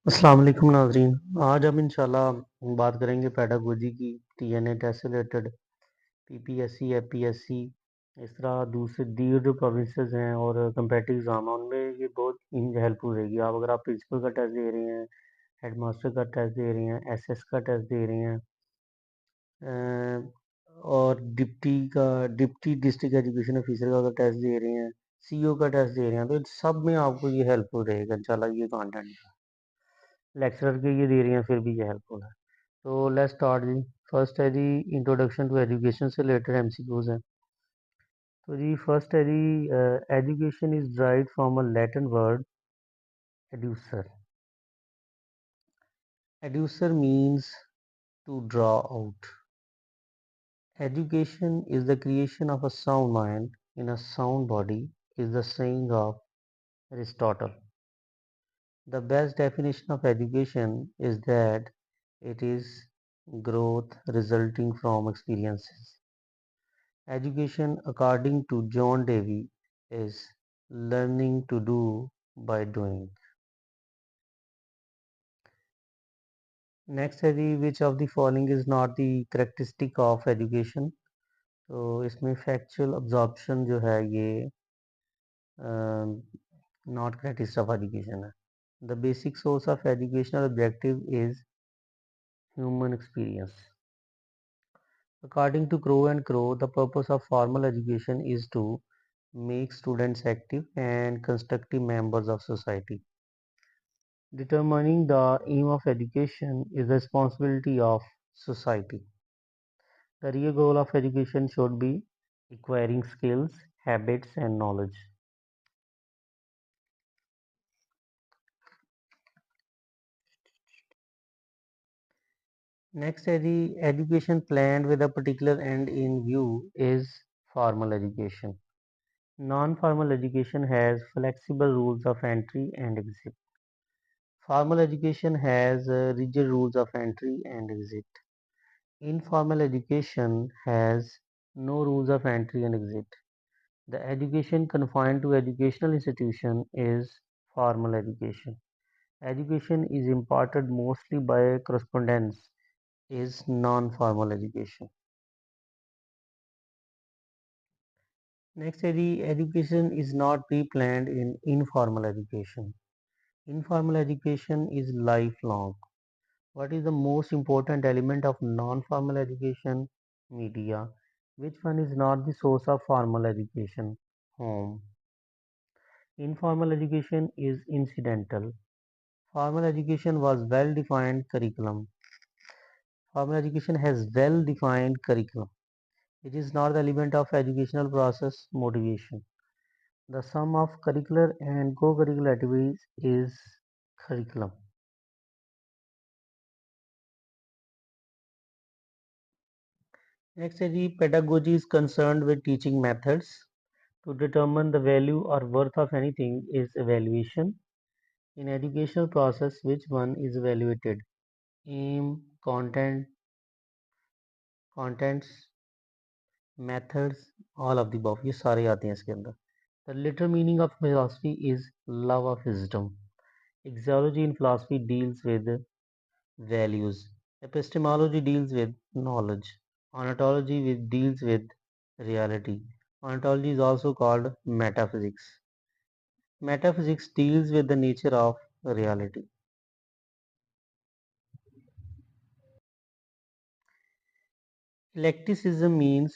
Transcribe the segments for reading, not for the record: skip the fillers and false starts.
अस्सलाम वालेकुम नाज़रीन। आज हम इंशाल्लाह बात करेंगे पेडागोजी की। टीएनए टेस्ट से रिलेटेड पीपीएससी एफपीएससी इस तरह दूसरे दीगर जो प्रोविंसेस हैं और कम्पेटिटिव एग्ज़ाम है उनमें ये बहुत हेल्पफुल रहेगी। आप अगर आप प्रिंसिपल का टेस्ट दे रहे हैं, हेडमास्टर का टेस्ट दे रहे हैं, एसएस का टेस्ट दे रहे हैं और डिप्टी डिस्ट्रिक्ट एजुकेशन ऑफिसर का अगर टेस्ट दे रहे हैं, सीईओ का टेस्ट दे रहे हैं, तो इन सब में आपको ये हेल्पफुल रहेगा इंशाल्लाह ये कंटेंट। लेक्चरर के ये दे रही हैं फिर भी ये हेल्पफुल है। तो लेट्स स्टार्ट जी। फर्स्ट है जी इंट्रोडक्शन टू एजुकेशन से रिलेटेड एमसीक्यूज हैं। तो जी फर्स्ट है जी education is drive from a Latin word एड्यूसर। एड्यूसर means to draw out. Education is the creation of a sound mind in a sound body is the saying of Aristotle. The best definition of education is that it is growth resulting from experiences. Education, according to John Davy, is learning to do by doing. Next है जी which of the following is not the characteristic of education। तो इसमें factual absorption जो है ये not characteristic of education है। The basic source of educational objective is human experience. According to Crow and Crow, the purpose of formal education is to make students active and constructive members of society. Determining the aim of education is the responsibility of society. The real goal of education should be acquiring skills, habits, and knowledge. Next, the education planned with a particular end in view is formal education. Non-formal education has flexible rules of entry and exit. Formal education has rigid rules of entry and exit. Informal education has no rules of entry and exit. The education confined to educational institution is formal education. Education is imparted mostly by correspondence is non-formal education. Next, the education is not pre-planned in informal education. Informal education is lifelong. What is the most important element of non-formal education? Media. Which one is not the source of formal education? Home. Informal education is incidental. Formal education was well-defined curriculum. Formal education has well-defined curriculum. It is not the element of educational process motivation. The sum of curricular and co-curricular activities is curriculum. Next, the pedagogy is concerned with teaching methods. To determine the value or worth of anything is evaluation. In educational process, which one is evaluated? Aim, contents, methods, all of the above. ये सारे आते हैं इसके अंदर. The literal meaning of philosophy is love of wisdom. Axiology in philosophy deals with values. Epistemology deals with knowledge. Ontology deals with reality. Ontology is also called metaphysics. Metaphysics deals with the nature of reality. Eclecticism means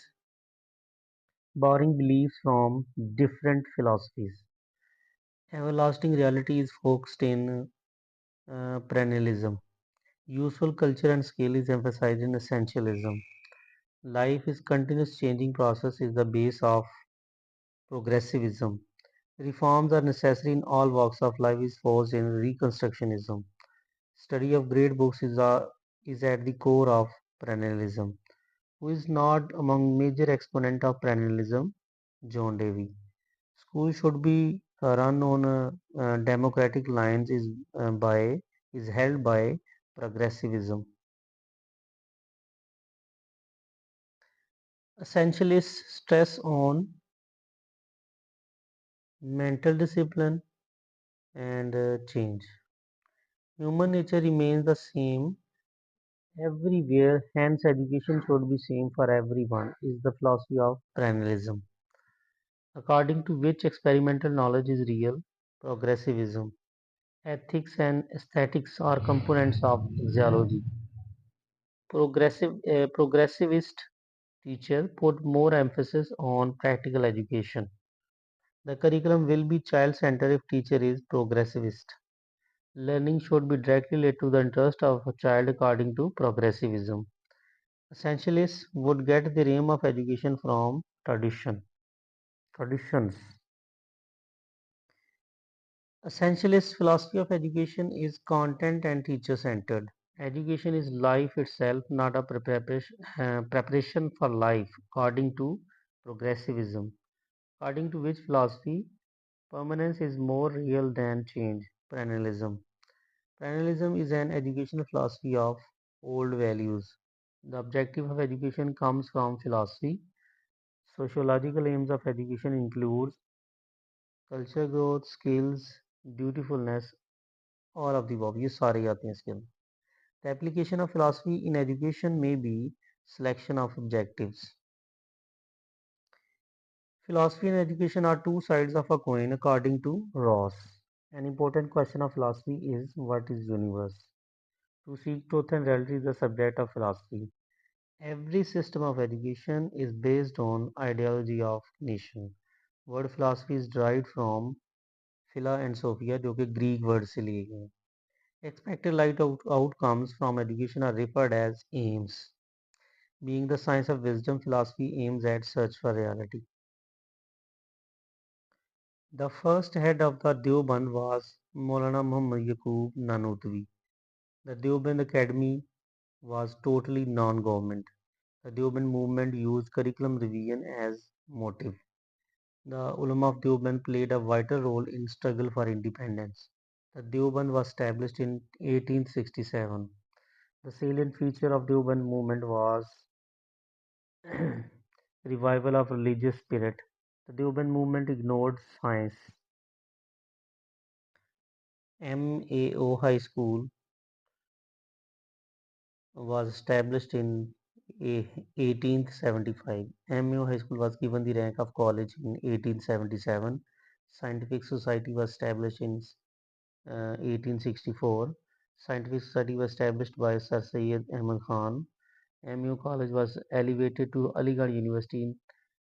borrowing beliefs from different philosophies. Everlasting reality is focused in perennialism. Useful culture and skill is emphasized in essentialism. Life is continuous changing process is the base of progressivism. Reforms are necessary in all walks of life is forced in reconstructionism. Study of great books is at the core of perennialism. Who is not among major exponent of perennialism? John Davy. School should be run on democratic lines is held by progressivism. Essentialists stress on mental discipline and change. Human nature remains the same everywhere, hence education should be same for everyone, is the philosophy of perennialism, according to which experimental knowledge is real. Progressivism. Ethics and aesthetics are components of zoology. Progressivist teacher put more emphasis on practical education. The curriculum will be child-centered if teacher is progressivist. Learning should be directly related to the interest of a child according to progressivism. Essentialists would get the aim of education from traditions. Essentialist philosophy of education is content and teacher centered. Education is life itself, not a preparation for life, according to progressivism, according to which philosophy permanence is more real than change. Perennialism. Perennialism is an educational philosophy of old values. The objective of education comes from philosophy. Sociological aims of education include culture growth, skills, dutifulness, all of the above. ये सारे आते हैं इसके अंदर. The application of philosophy in education may be selection of objectives. Philosophy and education are two sides of a coin according to Ross. An important question of philosophy is what is universe? To seek truth and reality is the subject of philosophy. Every system of education is based on ideology of nation. Word philosophy is derived from phila and sophia जो कि Greek word से लिए गए हैं. Expected light outcomes from education are referred as aims. Being the science of wisdom, philosophy aims at search for reality. The first head of the Deoband was Maulana Muhammad Yaqub Nanotwi. The Deoband Academy was totally non-government. The Deoband movement used curriculum revision as motive. The ulama of Deoband played a vital role in struggle for independence. The Deoband was established in 1867. The salient feature of Deoband movement was revival of religious spirit. The Deoband movement ignored science. MAO High School was established in 1875. MAO High School was given the rank of college in 1877. Scientific Society was established in 1864. Scientific Society was established by Sir Syed Ahmad Khan. MAO College was elevated to Aligarh University in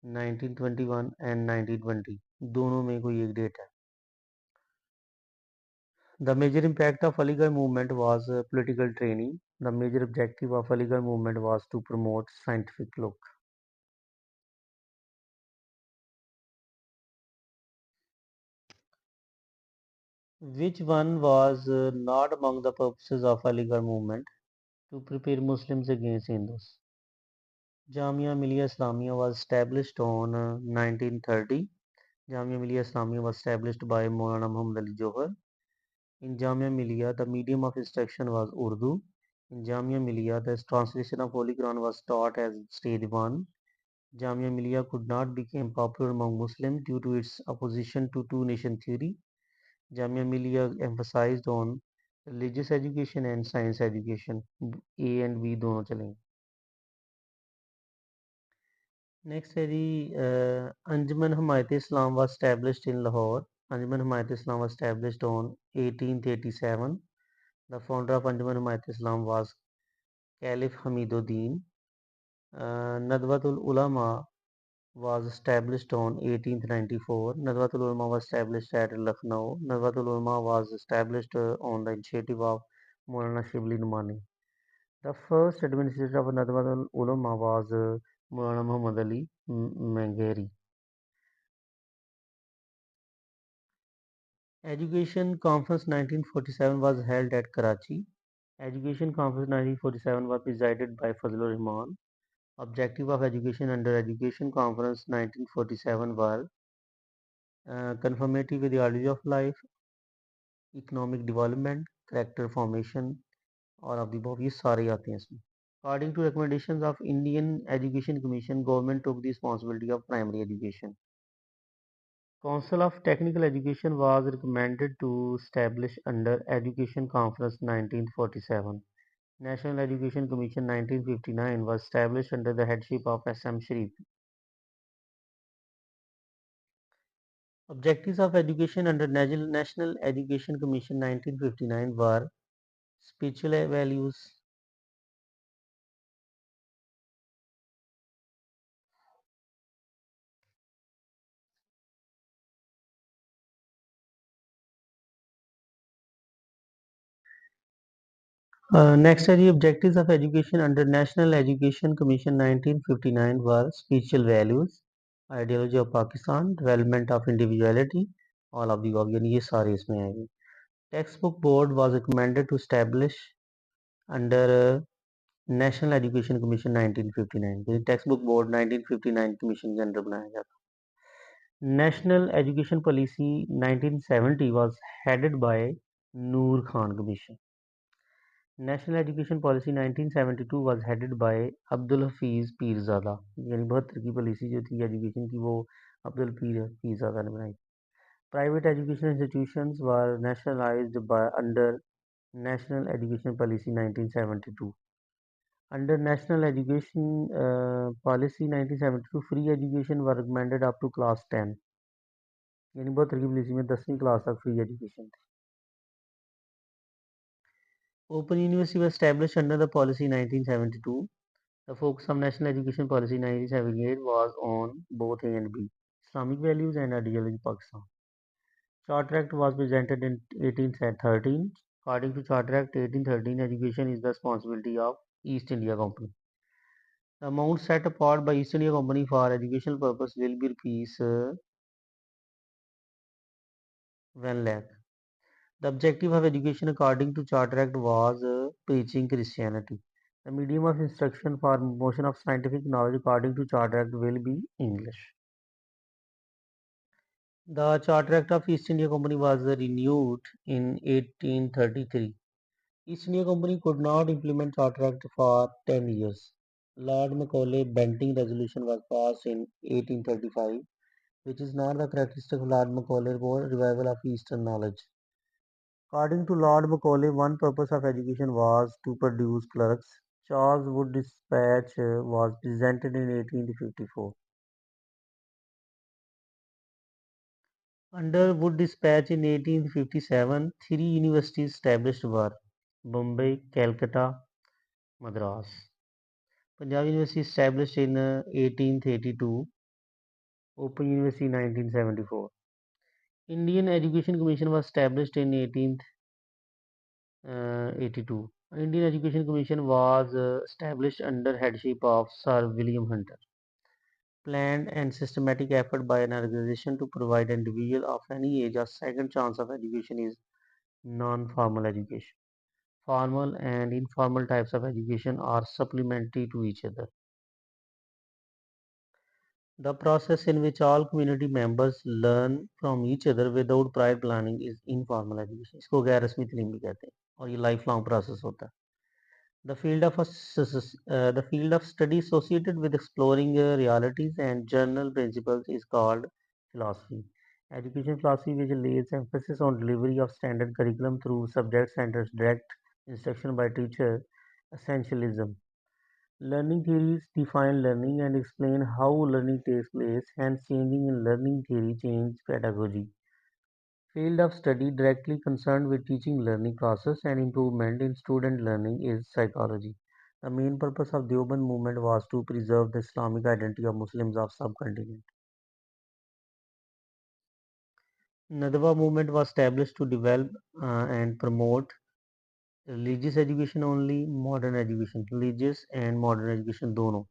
1921 and 1920. दोनों में कोई एक date है. The major impact of Aligarh movement was political training. The major objective of Aligarh movement was to promote scientific look. Which one was not among the purposes of Aligarh movement? To prepare Muslims against Hindus. Jamia Millia Islamia was established on 1930. Jamia Millia Islamia was established by Maulana Muhammad Ali Johar. In Jamia Millia, the medium of instruction was Urdu. In Jamia Millia, the translation of Holy Quran was taught as stage 1. Jamia Millia could not become popular among Muslims due to its opposition to two-nation theory. Jamia Millia emphasized on religious education and science education. A and B दोनों चलेंगे. Next है जी Anjuman Hamayat Islam was established in Lahore. Anjuman Hamayat Islam was established on 1887. The founder of Anjuman Hamayat Islam was Caliph Hamiduddin. Nadwatul Ulama was established on 1894. Nadwatul Ulama was established at Lucknow. Nadwatul Ulama was established on the initiative of Maulana Shibli Numani. The first administrator of Nadwatul Ulama was Maulana Muhammad Ali Mangheri. Education Conference 1947 was held at Karachi. Education Conference 1947 was presided by Fazlur Rahman. Objective of education under Education Conference 1947 were conformity with the ideology of life, economic development, character formation और of the above ये सारे आते हैं इसमें. According to recommendations of Indian Education Commission, government took the responsibility of primary education. Council of Technical Education was recommended to establish under Education Conference 1947. National Education Commission 1959 was established under the headship of S.M. Sharif. Objectives of education under National Education Commission 1959 were spiritual values, next are the objectives of education under National Education Commission 1959 were spiritual values, ideology of Pakistan, development of individuality, all of the above यानी ये सारे इसमें आएंगे. Textbook board was recommended to establish under National Education Commission 1959. तो textbook board 1959 commission के अंदर बनाया गया था. National Education Policy 1970 was headed by Noor Khan Commission. National Education Policy 1972 was headed by Abdul Hafiz Pirzada. यानी 72 की policy जो थी एजुकेशन की वो अब्दुल पीरजादा ने बनाई. Private education institutions were nationalized under National Education Policy 1972. Under National Education Policy 1972, free education was recommended up to class 10. यानी 72 की पॉलिसी में 10वीं क्लास तक फ्री एजुकेशन थी. Open University was established under the policy 1972. The focus of National Education Policy 1978 was on both A and B, Islamic values and ideology of Pakistan. Charter Act was presented in 1813. According to Charter Act 1813, education is the responsibility of East India Company. The amount set apart by East India Company for educational purpose will be rupees 1 lakh. The objective of education according to Charter Act was preaching Christianity. The medium of instruction for promotion of scientific knowledge according to Charter Act will be English. The Charter Act of East India Company was renewed in 1833. East India Company could not implement Charter Act for 10 years. Lord Macaulay Bentinck Resolution was passed in 1835, which is not the characteristic of Lord Macaulay revival of Eastern knowledge. According to Lord Macaulay, one purpose of education was to produce clerks. Charles Wood Dispatch was presented in 1854. Under Wood Dispatch in 1857, 3 universities established were Bombay, Calcutta, Madras. Punjab University established in 1832, Open University 1974. Indian Education Commission was established in 1882. Indian Education Commission was established under headship of Sir William Hunter. Planned and systematic effort by an organization to provide an individual of any age a second chance of education is non-formal education. Formal and informal types of education are supplementary to each other. The process in which all community members learn from each other without prior planning is informal education. इसको गैर रस्मी तालीम भी कहते हैं और ये life long process होता है. The field of study associated with exploring realities and general principles is called philosophy. Education philosophy, which lays emphasis on delivery of standard curriculum through subject-centered direct instruction by teacher, essentialism. Learning theories define learning and explain how learning takes place, hence changing in learning theory change pedagogy. Field of study directly concerned with teaching learning process and improvement in student learning is psychology. The main purpose of Deoband movement was to preserve the Islamic identity of Muslims of subcontinent. Nadwa movement was established to develop and promote religious education only, modern education, religious and modern education दोनों.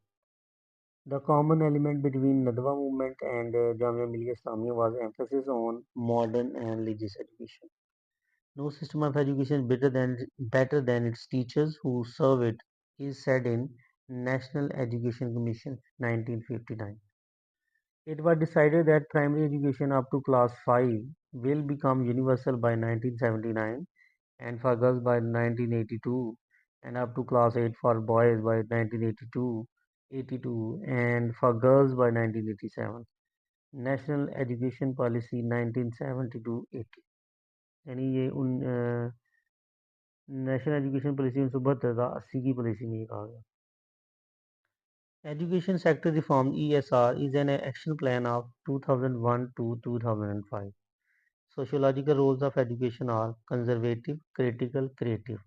The common element between Nadwa movement and Jamia Millia Islamia was emphasis on modern and religious education. No system of education is better than its teachers who serve it, is said in National Education Commission 1959. It was decided that primary education up to class 5 will become universal by 1979 and for girls by 1982 and up to class 8 for boys by 1982 and for girls by 1987. National education policy 1972-80, यानी ये national education policy 1972 था, 80 की policy में ये कहा गया। Education Sector Reform (ESR) is an action plan of 2001 to 2005. Sociological roles of education are conservative, critical, creative.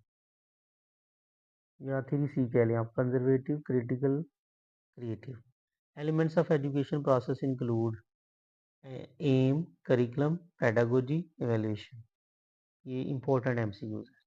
या 3C कह लें आप, conservative, critical, creative. Elements of education process include aim, curriculum, pedagogy, evaluation. ये important MCQs है.